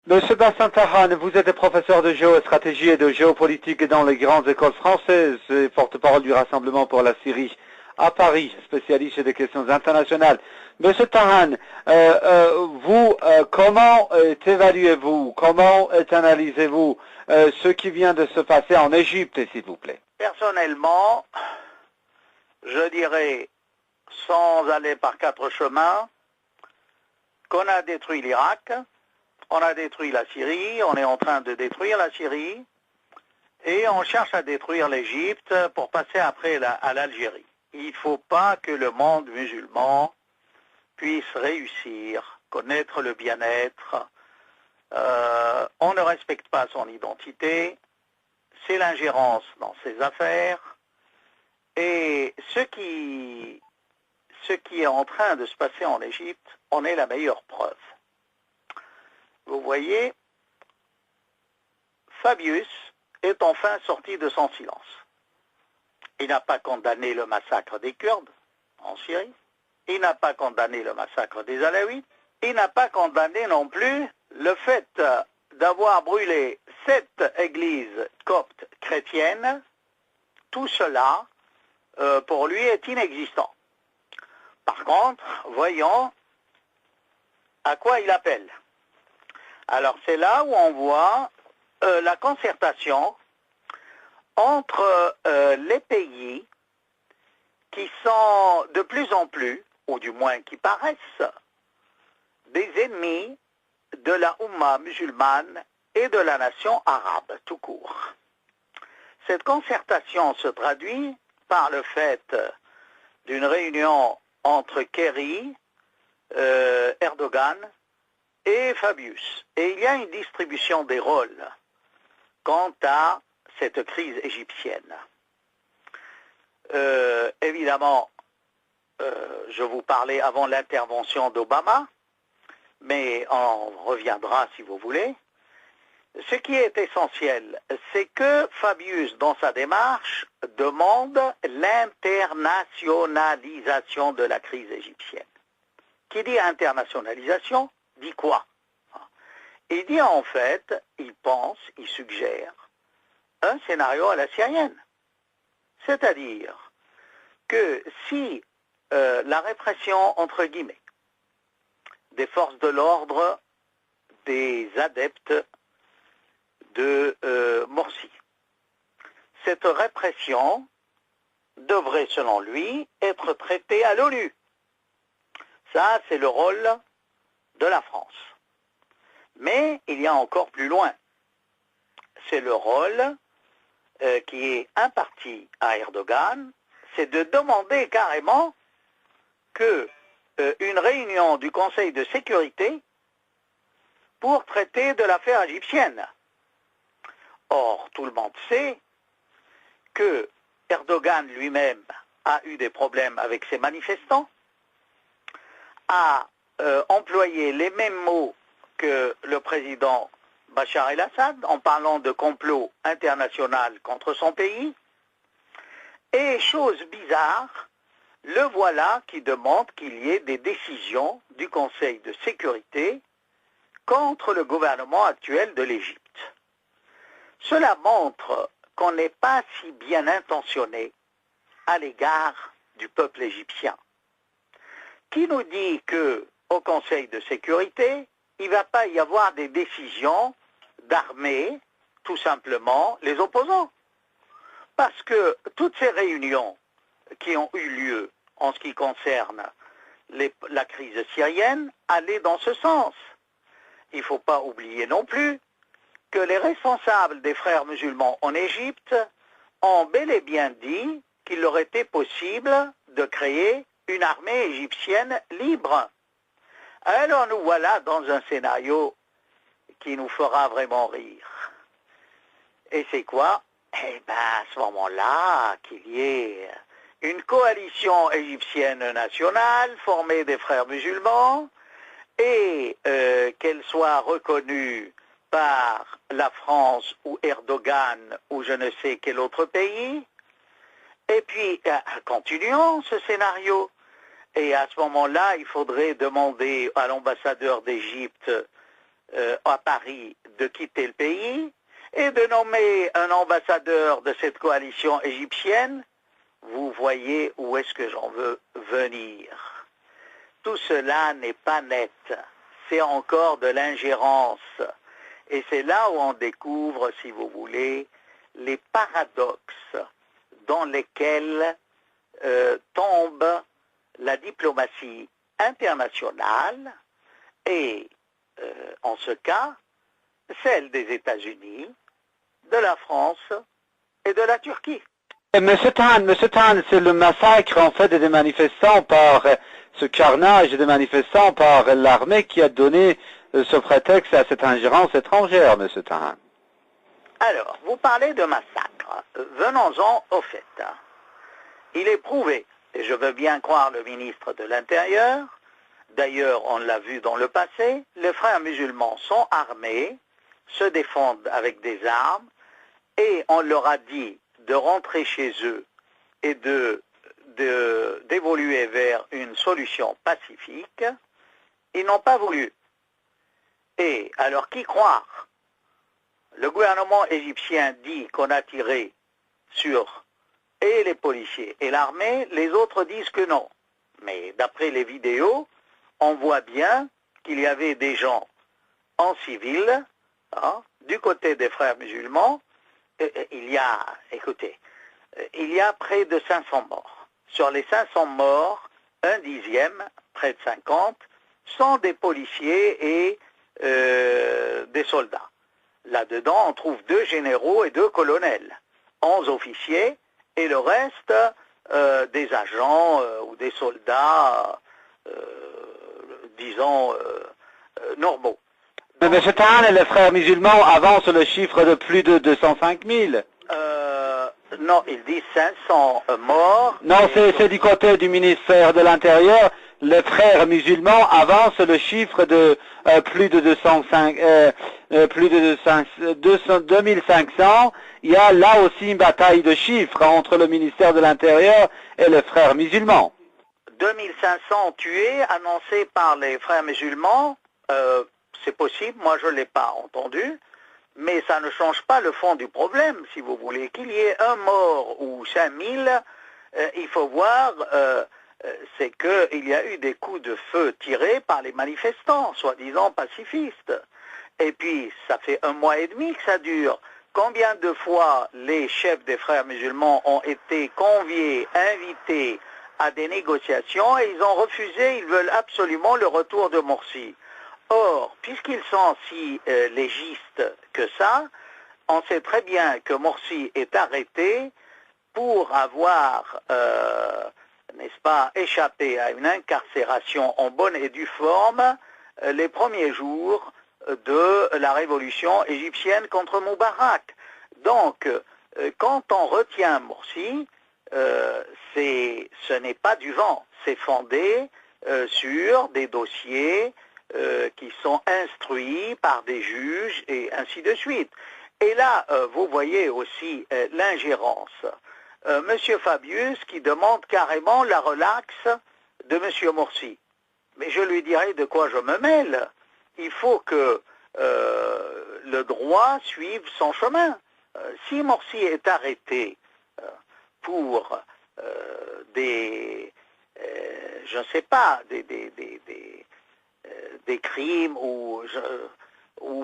Monsieur Bassin Tahan, vous êtes professeur de géostratégie et de géopolitique dans les grandes écoles françaises et porte-parole du Rassemblement pour la Syrie à Paris, spécialiste des questions internationales. Monsieur Tahan, comment évaluez-vous, comment analysez-vous ce qui vient de se passer en Égypte, s'il vous plaît? Personnellement, je dirais, sans aller par quatre chemins, qu'on a détruit l'Irak, on a détruit la Syrie, on est en train de détruire la Syrie, et on cherche à détruire l'Égypte pour passer après à l'Algérie. Il ne faut pas que le monde musulman puisse réussir, connaître le bien-être. On ne respecte pas son identité, c'est l'ingérence dans ses affaires, et ce qui est en train de se passer en Égypte en est la meilleure preuve. Vous voyez, Fabius est enfin sorti de son silence. Il n'a pas condamné le massacre des Kurdes en Syrie, il n'a pas condamné le massacre des Alaouites, il n'a pas condamné non plus le fait d'avoir brûlé 7 églises coptes chrétiennes. Tout cela, pour lui, est inexistant. Par contre, voyons à quoi il appelle. Alors c'est là où on voit la concertation entre les pays qui sont de plus en plus, ou du moins qui paraissent, des ennemis de la Oumma musulmane et de la nation arabe tout court. Cette concertation se traduit par le fait d'une réunion entre Kerry, Erdogan et Fabius. Et il y a une distribution des rôles quant à cette crise égyptienne. Évidemment, je vous parlais avant l'intervention d'Obama, mais on reviendra si vous voulez. Ce qui est essentiel, c'est que Fabius, dans sa démarche, demande l'internationalisation de la crise égyptienne. Qui dit internationalisation, dit quoi? Il dit en fait, il pense, il suggère un scénario à la syrienne. C'est-à-dire que si la répression, entre guillemets, des forces de l'ordre, des adeptes de Morsi, cette répression devrait, selon lui, être traitée à l'ONU. Ça, c'est le rôle de la France. Mais il y a encore plus loin. C'est le rôle qui est imparti à Erdogan, c'est de demander carrément que une réunion du Conseil de sécurité pour traiter de l'affaire égyptienne. Or, tout le monde sait que Erdogan lui-même a eu des problèmes avec ses manifestants, a employé les mêmes mots que le président Bachar el-Assad en parlant de complot international contre son pays. Et chose bizarre, le voilà qui demande qu'il y ait des décisions du Conseil de sécurité contre le gouvernement actuel de l'Égypte. Cela montre qu'on n'est pas si bien intentionné à l'égard du peuple égyptien, qui nous dit qu'au Conseil de sécurité, il ne va pas y avoir des décisions d'armer tout simplement les opposants. Parce que toutes ces réunions qui ont eu lieu en ce qui concerne la crise syrienne allaient dans ce sens. Il ne faut pas oublier non plus que les responsables des frères musulmans en Égypte ont bel et bien dit qu'il leur était possible de créer une armée égyptienne libre. Alors nous voilà dans un scénario qui nous fera vraiment rire. Et c'est quoi? Eh bien, à ce moment-là, qu'il y ait une coalition égyptienne nationale formée des frères musulmans et qu'elle soit reconnue par la France ou Erdogan ou je ne sais quel autre pays. Et puis, continuons ce scénario. Et à ce moment-là, il faudrait demander à l'ambassadeur d'Égypte à Paris de quitter le pays et de nommer un ambassadeur de cette coalition égyptienne. Vous voyez où est-ce que j'en veux venir. Tout cela n'est pas net. C'est encore de l'ingérence. Et c'est là où on découvre, si vous voulez, les paradoxes dans lesquels tombe la diplomatie internationale et, en ce cas, celle des États-Unis, de la France et de la Turquie. Monsieur Tan, c'est le massacre en fait des manifestants par ce carnage des manifestants par l'armée qui a donné ce prétexte à cette ingérence étrangère, Monsieur Tan. Alors, vous parlez de massacre. Venons-en au fait. Il est prouvé, et je veux bien croire le ministre de l'Intérieur, d'ailleurs on l'a vu dans le passé, les frères musulmans sont armés, se défendent avec des armes, et on leur a dit de rentrer chez eux et d'évoluer vers une solution pacifique. Ils n'ont pas voulu. Et alors qui croire? Le gouvernement égyptien dit qu'on a tiré sur et les policiers et l'armée, les autres disent que non. Mais d'après les vidéos, on voit bien qu'il y avait des gens en civil, du côté des frères musulmans. Il y a, écoutez, il y a près de 500 morts. Sur les 500 morts, un dixième, près de 50, sont des policiers et des soldats. Là-dedans, on trouve 2 généraux et 2 colonels, 11 officiers, et le reste, des agents ou des soldats, disons, normaux. Mais M. Tahan, les frères musulmans avancent le chiffre de plus de 205 000. Non, ils disent 500 morts. Non, c'est du côté du ministère de l'Intérieur. Les frères musulmans avancent le chiffre de plus de 2500. Il y a là aussi une bataille de chiffres entre le ministère de l'Intérieur et les frères musulmans. 2500 tués annoncés par les frères musulmans, c'est possible, moi je ne l'ai pas entendu, mais ça ne change pas le fond du problème, si vous voulez. Qu'il y ait un mort ou 5000, il faut voir, c'est qu'il y a eu des coups de feu tirés par les manifestants, soi-disant pacifistes. Et puis, ça fait 1 mois et demi que ça dure. Combien de fois les chefs des frères musulmans ont été conviés, invités à des négociations et ils ont refusé, ils veulent absolument le retour de Morsi. Or, puisqu'ils sont si légistes que ça, on sait très bien que Morsi est arrêté pour avoir, n'est-ce pas, échappé à une incarcération en bonne et due forme les premiers jours de la révolution égyptienne contre Moubarak. Donc, quand on retient Morsi, ce n'est pas du vent, c'est fondé sur des dossiers qui sont instruits par des juges et ainsi de suite. Et là, vous voyez aussi l'ingérence. Monsieur Fabius qui demande carrément la relaxe de Monsieur Morsi. Mais je lui dirai de quoi je me mêle. Il faut que le droit suive son chemin. Si Morsi est arrêté pour je ne sais pas, des crimes ou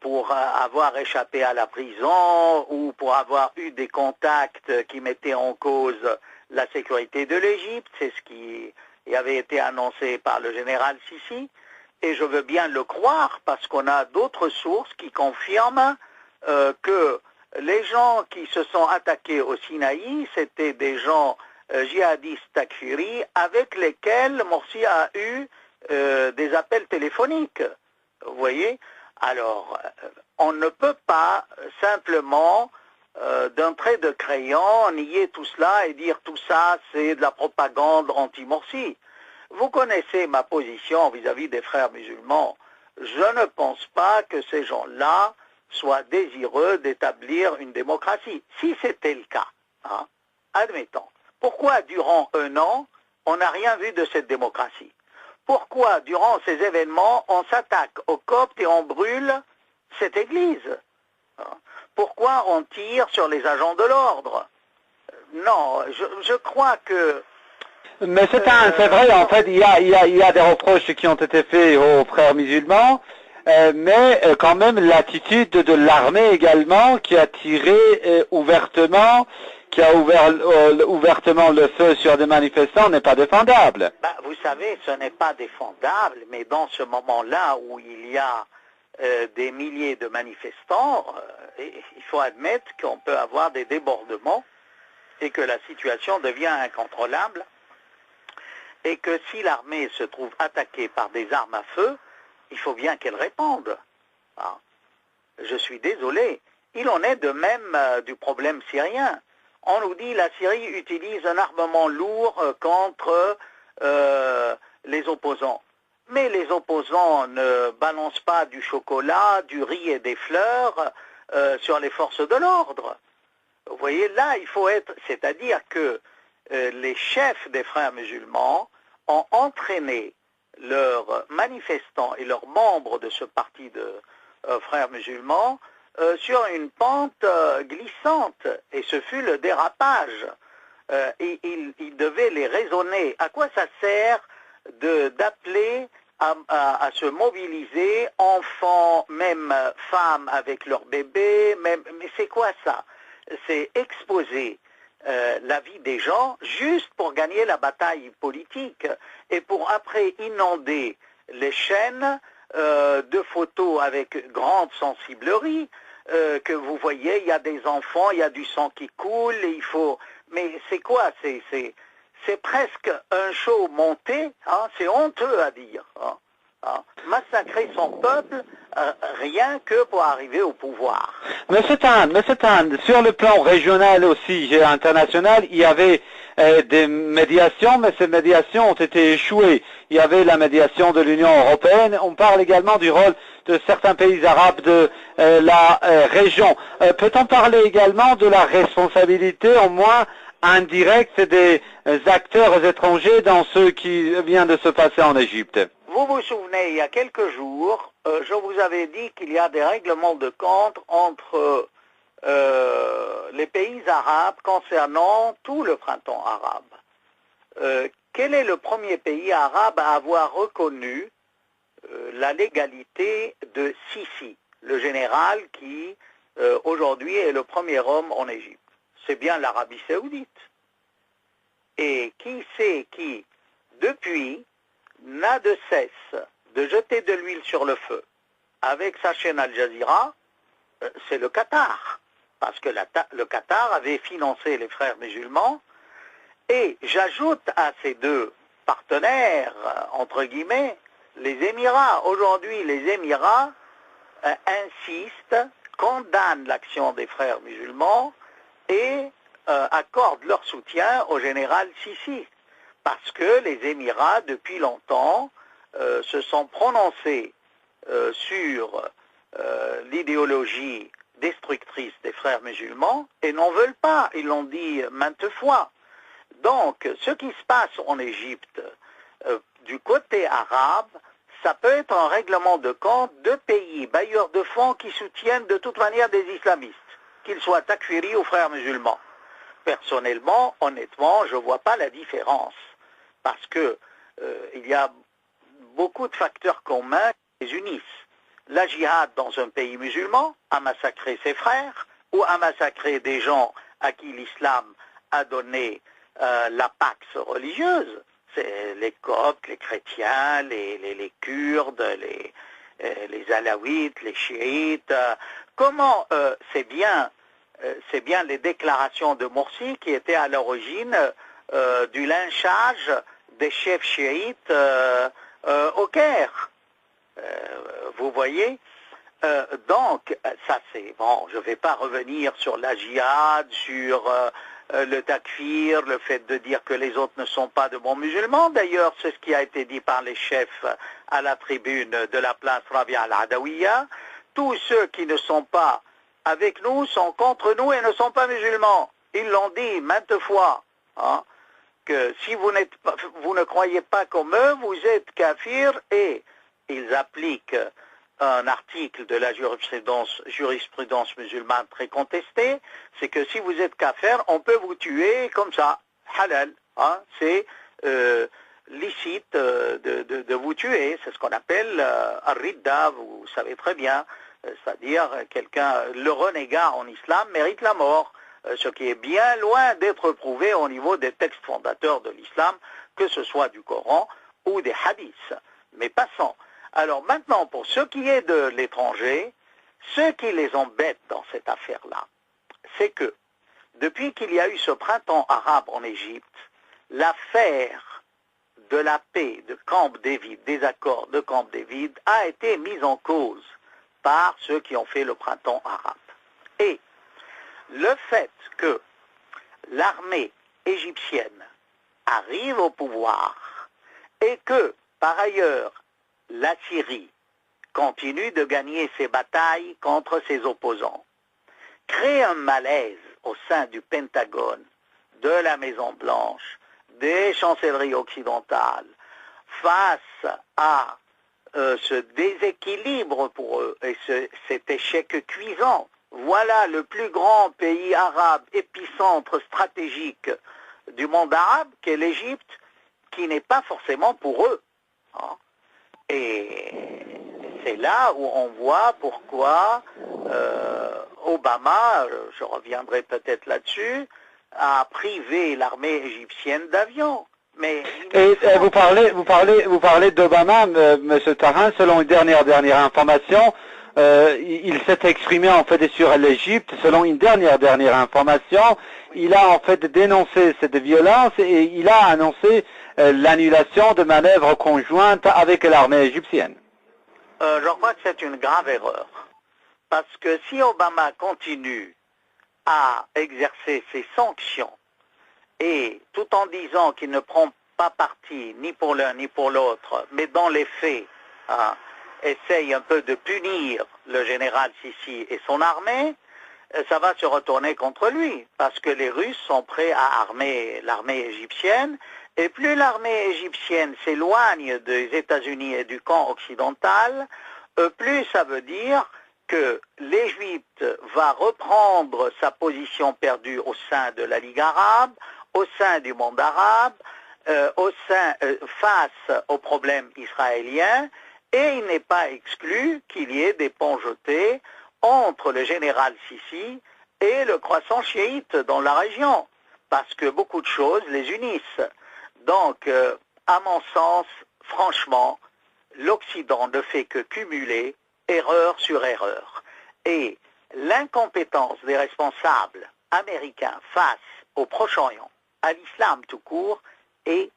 pour avoir échappé à la prison ou pour avoir eu des contacts qui mettaient en cause la sécurité de l'Égypte, c'est ce qui avait été annoncé par le général Sissi, et je veux bien le croire parce qu'on a d'autres sources qui confirment que les gens qui se sont attaqués au Sinaï, c'était des gens djihadistes takfiri avec lesquels Morsi a eu des appels téléphoniques. Vous voyez? Alors, on ne peut pas simplement, d'un trait de crayon, nier tout cela et dire tout ça, c'est de la propagande anti-Morsi. Vous connaissez ma position vis-à-vis des frères musulmans. Je ne pense pas que ces gens-là soient désireux d'établir une démocratie. Si c'était le cas, admettons, pourquoi durant 1 an, on n'a rien vu de cette démocratie? Pourquoi, durant ces événements, on s'attaque aux Coptes et on brûle cette Église. Pourquoi on tire sur les agents de l'ordre? Non, je crois que... Mais c'est vrai, en fait, il y a des reproches qui ont été faits aux frères musulmans, mais quand même l'attitude de l'armée également qui a tiré ouvertement, qui a ouvert ouvertement le feu sur des manifestants n'est pas défendable. Vous savez, ce n'est pas défendable, mais dans ce moment-là où il y a des milliers de manifestants, il faut admettre qu'on peut avoir des débordements et que la situation devient incontrôlable et que si l'armée se trouve attaquée par des armes à feu, il faut bien qu'elle réponde. Je suis désolé. Il en est de même du problème syrien. On nous dit que la Syrie utilise un armement lourd contre les opposants. Mais les opposants ne balancent pas du chocolat, du riz et des fleurs sur les forces de l'ordre. Vous voyez, là, il faut être... C'est-à-dire que les chefs des frères musulmans ont entraîné leurs manifestants et leurs membres de ce parti de frères musulmans sur une pente glissante. Et ce fut le dérapage. Et ils devaient les raisonner. À quoi ça sert d'appeler à se mobiliser, enfants, même femmes avec leurs bébés, mais c'est quoi ça? C'est exposer la vie des gens juste pour gagner la bataille politique et pour après inonder les chaînes de photos avec grande sensiblerie que vous voyez, il y a des enfants, il y a du sang qui coule, et il faut... Mais c'est quoi? C'est presque un show monté, c'est honteux à dire. Massacrer son peuple rien que pour arriver au pouvoir. Monsieur Tan, sur le plan régional aussi et international, il y avait des médiations, mais ces médiations ont été échouées. Il y avait la médiation de l'Union européenne. On parle également du rôle de certains pays arabes de la région. Peut-on parler également de la responsabilité, au moins indirecte, des acteurs étrangers dans ce qui vient de se passer en Égypte? Vous vous souvenez, il y a quelques jours, je vous avais dit qu'il y a des règlements de compte entre les pays arabes concernant tout le printemps arabe. Quel est le premier pays arabe à avoir reconnu la légalité de Sisi, le général qui aujourd'hui est le premier homme en Égypte? C'est bien l'Arabie saoudite. Et qui c'est qui, depuis, n'a de cesse de jeter de l'huile sur le feu avec sa chaîne Al Jazeera, c'est le Qatar. Parce que le Qatar avait financé les frères musulmans. Et j'ajoute à ces deux partenaires, entre guillemets, les Émirats. Aujourd'hui, les Émirats insistent, condamnent l'action des frères musulmans et accordent leur soutien au général Sisi. Parce que les Émirats, depuis longtemps, se sont prononcés sur l'idéologie destructrice des frères musulmans et n'en veulent pas. Ils l'ont dit maintes fois. Donc, ce qui se passe en Égypte, du côté arabe, ça peut être un règlement de compte de pays, bailleurs de fonds qui soutiennent de toute manière des islamistes, qu'ils soient takfiris ou frères musulmans. Personnellement, honnêtement, je ne vois pas la différence. Parce que il y a beaucoup de facteurs communs qui les unissent. La djihad dans un pays musulman a massacré ses frères ou a massacré des gens à qui l'islam a donné la pax religieuse. C'est les Coptes, les chrétiens, les Kurdes, les Alaouites, les chiites. Comment c'est bien les déclarations de Morsi qui étaient à l'origine du lynchage des chefs chiites au Caire. Vous voyez, donc, ça c'est... Bon, je ne vais pas revenir sur la djihad, sur le takfir, le fait de dire que les autres ne sont pas de bons musulmans. D'ailleurs, c'est ce qui a été dit par les chefs à la tribune de la place Rabia al-Adawiya. Tous ceux qui ne sont pas avec nous sont contre nous et ne sont pas musulmans. Ils l'ont dit maintes fois, que si vous ne croyez pas comme eux, vous êtes kafir, et ils appliquent un article de la jurisprudence musulmane très contestée, c'est que si vous êtes kafir, on peut vous tuer comme ça, halal. Hein, c'est licite de vous tuer, c'est ce qu'on appelle ar-ridda, vous savez très bien, c'est-à-dire quelqu'un, le renégat en islam mérite la mort, ce qui est bien loin d'être prouvé au niveau des textes fondateurs de l'islam, que ce soit du Coran ou des hadiths. Mais passons. Alors maintenant, pour ce qui est de l'étranger, ce qui les embête dans cette affaire-là, c'est que depuis qu'il y a eu ce printemps arabe en Égypte, l'affaire de la paix de Camp David, des accords de Camp David, a été mise en cause par ceux qui ont fait le printemps arabe. Et le fait que l'armée égyptienne arrive au pouvoir et que, par ailleurs, la Syrie continue de gagner ses batailles contre ses opposants, crée un malaise au sein du Pentagone, de la Maison-Blanche, des chancelleries occidentales, face à ce déséquilibre pour eux et cet échec cuisant. Voilà le plus grand pays arabe, épicentre stratégique du monde arabe, qu'est l'Égypte, qui n'est pas forcément pour eux. Hein. Et c'est là où on voit pourquoi Obama, je reviendrai peut-être là-dessus, a privé l'armée égyptienne d'avions. Mais vous parlez d'Obama, M. Tarin, selon une dernière information, il s'est exprimé en fait sur l'Égypte, selon une dernière information, il a en fait dénoncé cette violence et il a annoncé l'annulation de manœuvres conjointes avec l'armée égyptienne. Je crois que c'est une grave erreur. Parce que si Obama continue à exercer ses sanctions, et tout en disant qu'il ne prend pas parti ni pour l'un ni pour l'autre, mais dans les faits, essaye un peu de punir le général Sissi et son armée, ça va se retourner contre lui, parce que les Russes sont prêts à armer l'armée égyptienne, et plus l'armée égyptienne s'éloigne des États-Unis et du camp occidental, plus ça veut dire que l'Égypte va reprendre sa position perdue au sein de la Ligue arabe, au sein du monde arabe, face aux problèmes israéliens, et il n'est pas exclu qu'il y ait des ponts jetés entre le général Sissi et le croissant chiite dans la région, parce que beaucoup de choses les unissent. Donc, à mon sens, franchement, l'Occident ne fait que cumuler erreur sur erreur. Et l'incompétence des responsables américains face au Proche-Orient, à l'islam tout court, est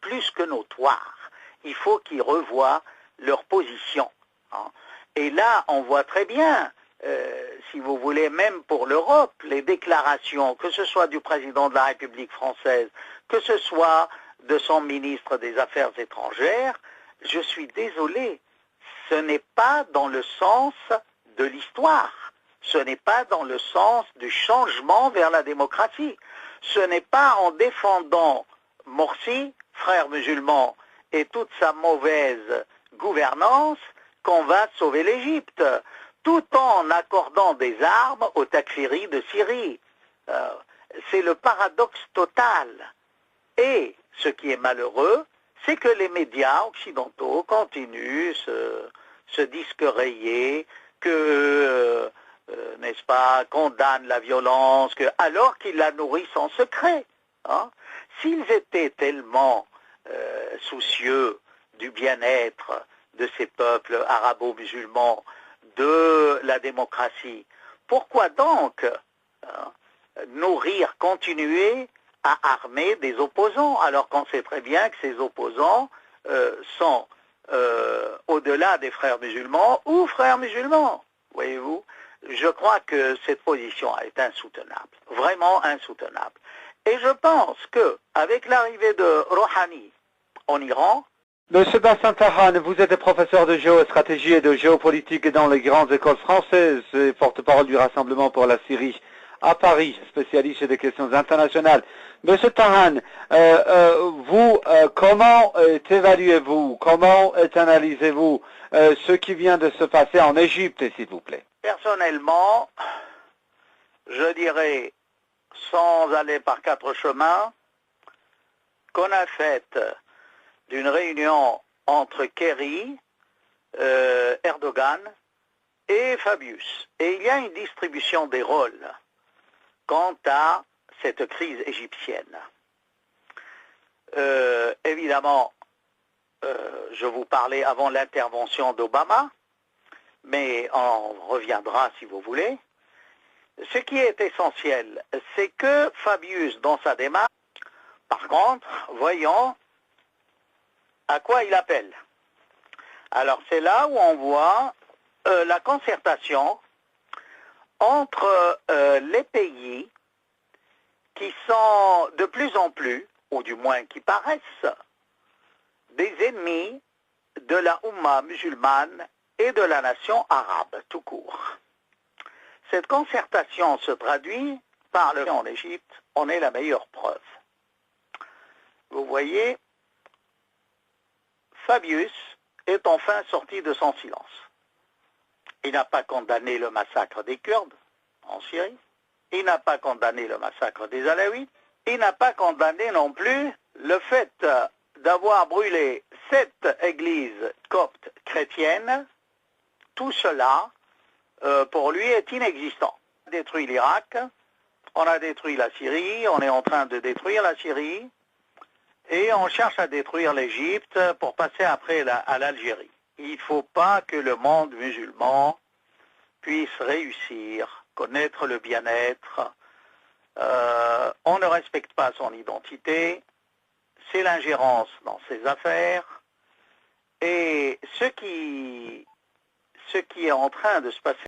plus que notoire. Il faut qu'ils revoient leur position. Hein. Et là, on voit très bien, si vous voulez, même pour l'Europe, les déclarations, que ce soit du président de la République française, que ce soit de son ministre des Affaires étrangères, je suis désolé, ce n'est pas dans le sens de l'histoire, ce n'est pas dans le sens du changement vers la démocratie, ce n'est pas en défendant Morsi, frère musulman, et toute sa mauvaise gouvernance qu'on va sauver l'Égypte, tout en accordant des armes aux takfiris de Syrie. C'est le paradoxe total. Et ce qui est malheureux, c'est que les médias occidentaux continuent ce disque rayé que, n'est-ce pas, condamnent la violence, alors qu'ils la nourrissent en secret. Hein. S'ils étaient tellement soucieux du bien-être de ces peuples arabo-musulmans, de la démocratie, pourquoi donc continuer à armer des opposants, alors qu'on sait très bien que ces opposants sont au-delà des frères musulmans ou frères musulmans, voyez-vous. Je crois que cette position est insoutenable, vraiment insoutenable. Et je pense qu'avec l'arrivée de Rouhani en Iran, Monsieur Bassam Tahan, vous êtes professeur de géostratégie et de géopolitique dans les grandes écoles françaises et porte-parole du Rassemblement pour la Syrie à Paris, spécialiste des questions internationales. Monsieur Tahan, vous, comment évaluez-vous, comment analysez-vous ce qui vient de se passer en Égypte, s'il vous plaît? Personnellement, je dirais, sans aller par quatre chemins, qu'on a fait d'une réunion entre Kerry, Erdogan et Fabius. Et il y a une distribution des rôles quant à cette crise égyptienne. Évidemment, je vous parlais avant l'intervention d'Obama, mais on reviendra si vous voulez. Ce qui est essentiel, c'est que Fabius, dans sa démarche, par contre, voyons à quoi il appelle. Alors c'est là où on voit la concertation entre les pays qui sont de plus en plus, ou du moins qui paraissent, des ennemis de la Oumma musulmane et de la nation arabe tout court. Cette concertation se traduit par le fait en Égypte, on est la meilleure preuve. Vous voyez, Fabius est enfin sorti de son silence. Il n'a pas condamné le massacre des Kurdes en Syrie, il n'a pas condamné le massacre des Alaouites, il n'a pas condamné non plus le fait d'avoir brûlé 7 églises coptes chrétiennes. Tout cela, pour lui, est inexistant. On a détruit l'Irak, on a détruit la Syrie, on est en train de détruire la Syrie, et on cherche à détruire l'Égypte pour passer après à l'Algérie. Il ne faut pas que le monde musulman puisse réussir, connaître le bien-être. On ne respecte pas son identité, c'est l'ingérence dans ses affaires, et ce qui est en train de se passer